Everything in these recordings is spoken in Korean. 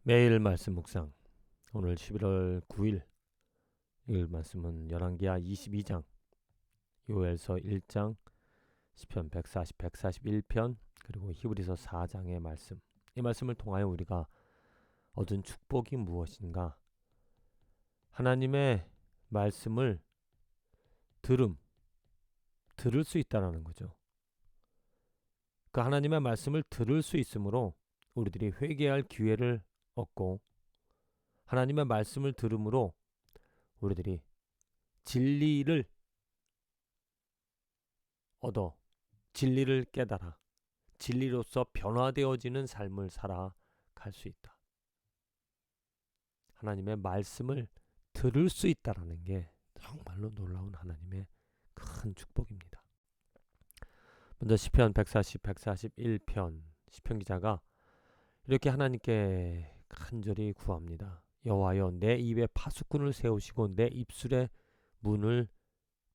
매일 말씀 묵상. 오늘 11월 9일 읽을 말씀은 열왕기하 22장, 요엘서 1장, 시편 140, 141편, 그리고 히브리서 4장의 말씀. 이 말씀을 통하여 우리가 얻은 축복이 무엇인가? 하나님의 말씀을 들을 수 있다라는 거죠. 그 하나님의 말씀을 들을 수 있으므로 우리들이 회개할 기회를 얻고, 하나님의 말씀을 들음으로 우리들이 진리를 얻어 진리를 깨달아 진리로서 변화되어지는 삶을 살아갈 수 있다. 하나님의 말씀을 들을 수 있다라는 게 정말로 놀라운 하나님의 큰 축복입니다. 먼저 시편 140, 141편 시편 기자가 이렇게 하나님께 간절히 구합니다. 여호와여, 내 입에 파수꾼을 세우시고 내 입술의 문을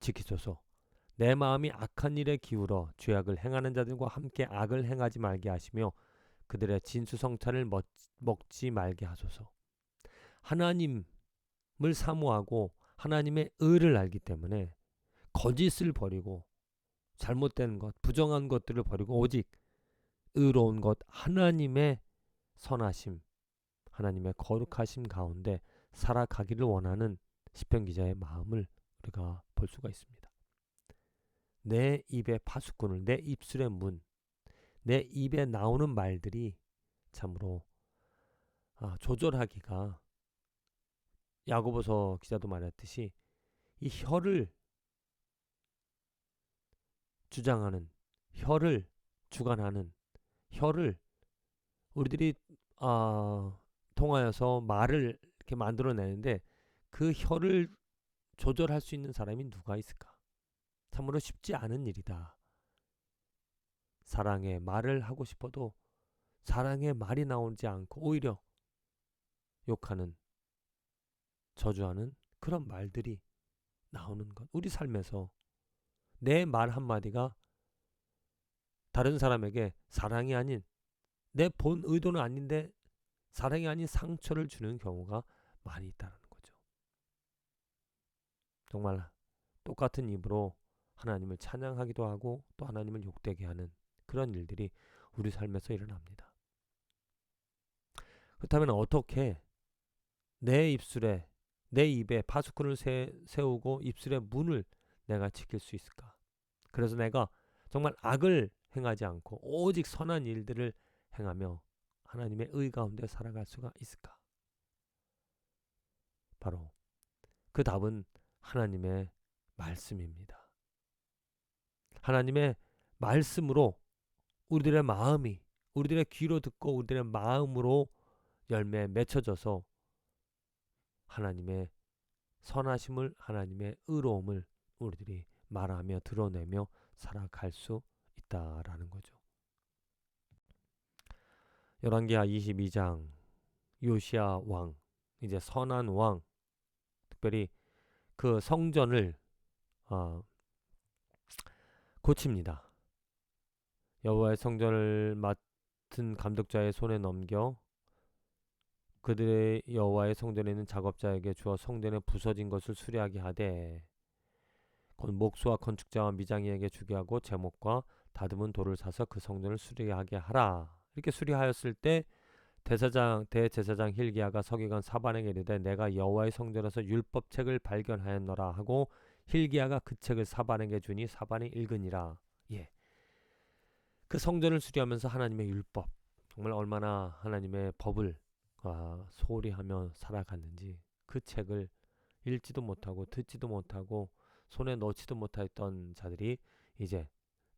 지키소서. 내 마음이 악한 일에 기울어 죄악을 행하는 자들과 함께 악을 행하지 말게 하시며 그들의 진수성찬을 먹지 말게 하소서. 하나님을 사모하고 하나님의 의를 알기 때문에 거짓을 버리고 잘못된 것, 부정한 것들을 버리고 오직 의로운 것, 하나님의 선하심, 하나님의 거룩하심 가운데 살아가기를 원하는 시편 기자의 마음을 우리가 볼 수가 있습니다. 내 입의 파수꾼을, 내 입술의 문, 내 입에 나오는 말들이 참으로 조절하기가, 야고보서 기자도 말했듯이 이 혀를 주장하는, 혀를 주관하는, 혀를 우리들이 통하여서 말을 이렇게 만들어내는데 그 혀를 조절할 수 있는 사람이 누가 있을까? 참으로 쉽지 않은 일이다. 사랑의 말을 하고 싶어도 사랑의 말이 나오지 않고 오히려 욕하는, 저주하는 그런 말들이 나오는 것. 우리 삶에서 내 말 한마디가 다른 사람에게 사랑이 아닌, 내 본 의도는 아닌데 사랑이 아닌 상처를 주는 경우가 많이 있다는 거죠. 정말 똑같은 입으로 하나님을 찬양하기도 하고 또 하나님을 욕되게 하는 그런 일들이 우리 삶에서 일어납니다. 그렇다면 어떻게 내 입에 파수꾼을 세우고 입술의 문을 내가 지킬 수 있을까? 그래서 내가 정말 악을 행하지 않고 오직 선한 일들을 행하며 하나님의 의 가운데 살아갈 수가 있을까? 바로 그 답은 하나님의 말씀입니다. 하나님의 말씀으로 우리들의 마음이, 우리들의 귀로 듣고 우리들의 마음으로 열매에 맺혀져서 하나님의 선하심을, 하나님의 의로움을 우리들이 말하며 드러내며 살아갈 수 있다라는 거죠. 열왕기하 22장, 요시야 왕, 이제 선한 왕, 특별히 그 성전을 고칩니다. 여호와의 성전을 맡은 감독자의 손에 넘겨 그들의 여호와의 성전에 있는 작업자에게 주어 성전에 부서진 것을 수리하게 하되 곧 목수와 건축자와 미장이에게 주게 하고 제목과 다듬은 돌을 사서 그 성전을 수리하게 하라. 이렇게 수리하였을 때 대제사장 hil기야가 서기관 사반에게 이르되 내가 여호와의 성전에서 율법책을 발견하였노라 하고 hil기야가 그 책을 사반에게 주니 사반이 읽으니라. 예. 그 성전을 수리하면서 하나님의 율법, 정말 얼마나 하나님의 법을 소홀히 하며 살아갔는지 그 책을 읽지도 못하고 듣지도 못하고 손에 넣지도 못했던 자들이 이제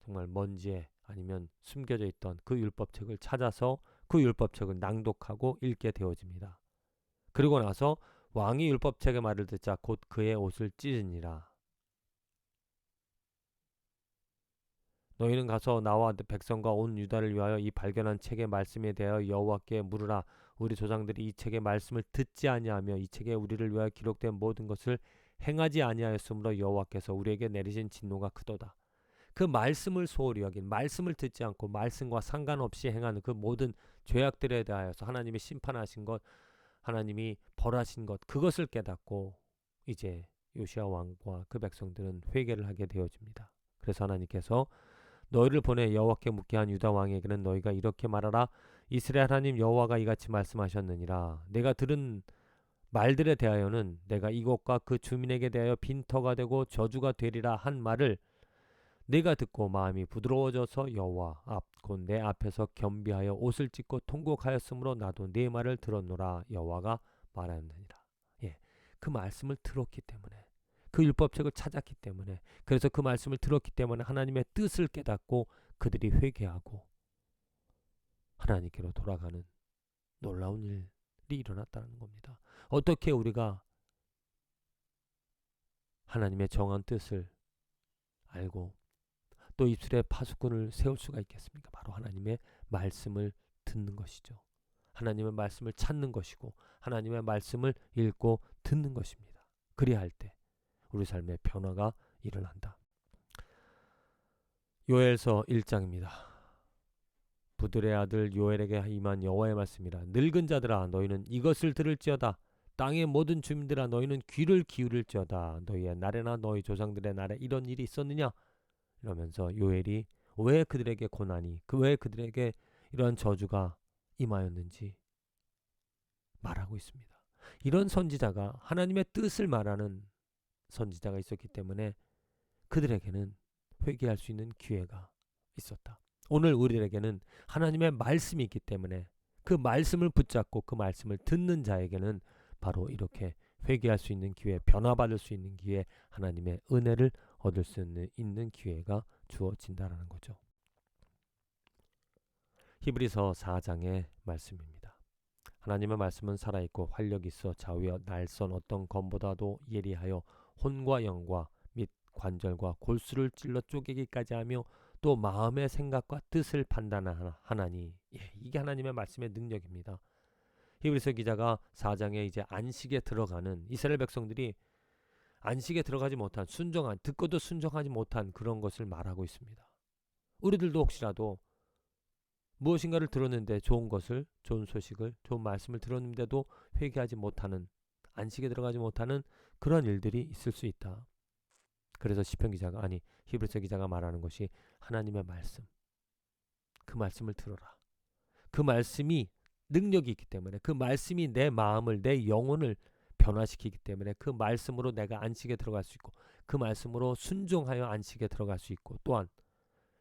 정말 먼지에 아니면 숨겨져 있던 그 율법책을 찾아서 그 율법책을 낭독하고 읽게 되어집니다. 그리고 나서 왕이 율법책의 말을 듣자 곧 그의 옷을 찢으니라. 너희는 가서 나와 백성과 온 유다를 위하여 이 발견한 책의 말씀에 대하여 여호와께 물으라. 우리 조상들이 이 책의 말씀을 듣지 아니하며 이 책에 우리를 위하여 기록된 모든 것을 행하지 아니하였으므로 여호와께서 우리에게 내리신 진노가 크도다. 그 말씀을 소홀히 여긴, 말씀을 듣지 않고 말씀과 상관없이 행하는 그 모든 죄악들에 대하여서 하나님이 심판하신 것, 하나님이 벌하신 것, 그것을 깨닫고 이제 요시야 왕과 그 백성들은 회개를 하게 되어집니다. 그래서 하나님께서 너희를 보내 여호와께 묻게 한 유다 왕에게는 너희가 이렇게 말하라. 이스라엘 하나님 여호와가 이같이 말씀하셨느니라. 내가 들은 말들에 대하여는 내가 이곳과 그 주민에게 대하여 빈터가 되고 저주가 되리라 한 말을 내가 듣고 마음이 부드러워져서 여호와 앞 곧 내 앞에서 겸비하여 옷을 찢고 통곡하였으므로 나도 네 말을 들었노라. 여호와가 말하느니라. 예, 그 말씀을 들었기 때문에, 그 율법책을 찾았기 때문에, 그래서 그 말씀을 들었기 때문에 하나님의 뜻을 깨닫고 그들이 회개하고 하나님께로 돌아가는 놀라운 일이 일어났다는 겁니다. 어떻게 우리가 하나님의 정한 뜻을 알고 또 입술에 파수꾼을 세울 수가 있겠습니까? 바로 하나님의 말씀을 듣는 것이죠. 하나님의 말씀을 찾는 것이고 하나님의 말씀을 읽고 듣는 것입니다. 그리할 때 우리 삶의 변화가 일어난다. 요엘서 1장입니다. 부들의 아들 요엘에게 임한 여호와의 말씀이라. 늙은 자들아 너희는 이것을 들을지어다. 땅의 모든 주민들아 너희는 귀를 기울일지어다. 너희의 날에나 너희 조상들의 날에 이런 일이 있었느냐? 이러면서 요엘이 왜 그들에게 고난이, 왜 그들에게 이러한 저주가 임하였는지 말하고 있습니다. 이런 선지자가, 하나님의 뜻을 말하는 선지자가 있었기 때문에 그들에게는 회개할 수 있는 기회가 있었다. 오늘 우리에게는 하나님의 말씀이 있기 때문에 그 말씀을 붙잡고 그 말씀을 듣는 자에게는 바로 이렇게 회개할 수 있는 기회, 변화받을 수 있는 기회, 하나님의 은혜를 얻을 수 있는 기회가 주어진다라는 거죠. 히브리서 4장의 말씀입니다. 하나님의 말씀은 살아있고 활력이 있어 좌우에 날선 어떤 검보다도 예리하여 혼과 영과 및 관절과 골수를 찔러 쪼개기까지 하며 또 마음의 생각과 뜻을 판단하나니, 이게 하나님의 말씀의 능력입니다. 히브리서 기자가 4장에 이제 안식에 들어가는 이스라엘 백성들이 안식에 들어가지 못한, 듣고도 순종하지 못한 그런 것을 말하고 있습니다. 우리들도 혹시라도 무엇인가를 들었는데 좋은 소식을, 좋은 말씀을 들었는데도 회개하지 못하는, 안식에 들어가지 못하는 그런 일들이 있을 수 있다. 그래서 히브리서 기자가 말하는 것이 하나님의 말씀, 그 말씀을 들어라. 그 말씀이 능력이 있기 때문에, 그 말씀이 내 마음을, 내 영혼을 변화시키기 때문에 그 말씀으로 내가 안식에 들어갈 수 있고 그 말씀으로 순종하여 안식에 들어갈 수 있고, 또한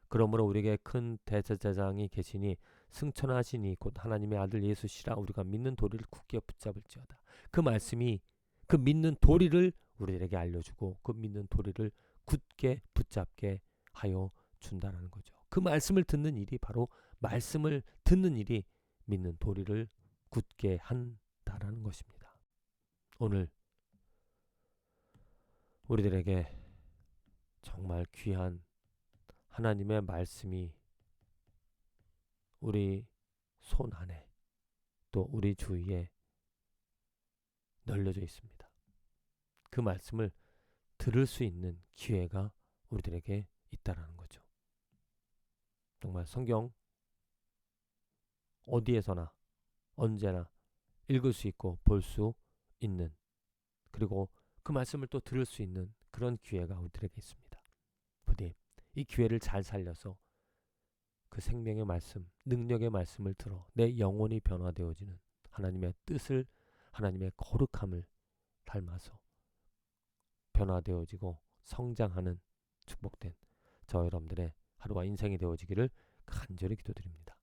그러므로 우리에게 큰 대제사장이 계시니 승천하시니 곧 하나님의 아들 예수시라. 우리가 믿는 도리를 굳게 붙잡을지어다. 그 말씀이 그 믿는 도리를 우리에게 알려주고 그 믿는 도리를 굳게 붙잡게 하여 준다라는 거죠. 그 말씀을 듣는 일이, 바로 말씀을 듣는 일이 믿는 도리를 굳게 한다라는 것입니다. 오늘 우리들에게 정말 귀한 하나님의 말씀이 우리 손 안에 또 우리 주위에 널려져 있습니다. 그 말씀을 들을 수 있는 기회가 우리들에게 있다라는 거죠. 정말 성경 어디에서나 언제나 읽을 수 있고 볼 수 있는, 그리고 그 말씀을 또 들을 수 있는 그런 기회가 우리들에게 있습니다. 부디 이 기회를 잘 살려서 그 생명의 말씀, 능력의 말씀을 들어 내 영혼이 변화되어지는 하나님의 뜻을, 하나님의 거룩함을 닮아서 변화되어지고 성장하는 축복된 저 여러분들의 하루와 인생이 되어지기를 간절히 기도드립니다.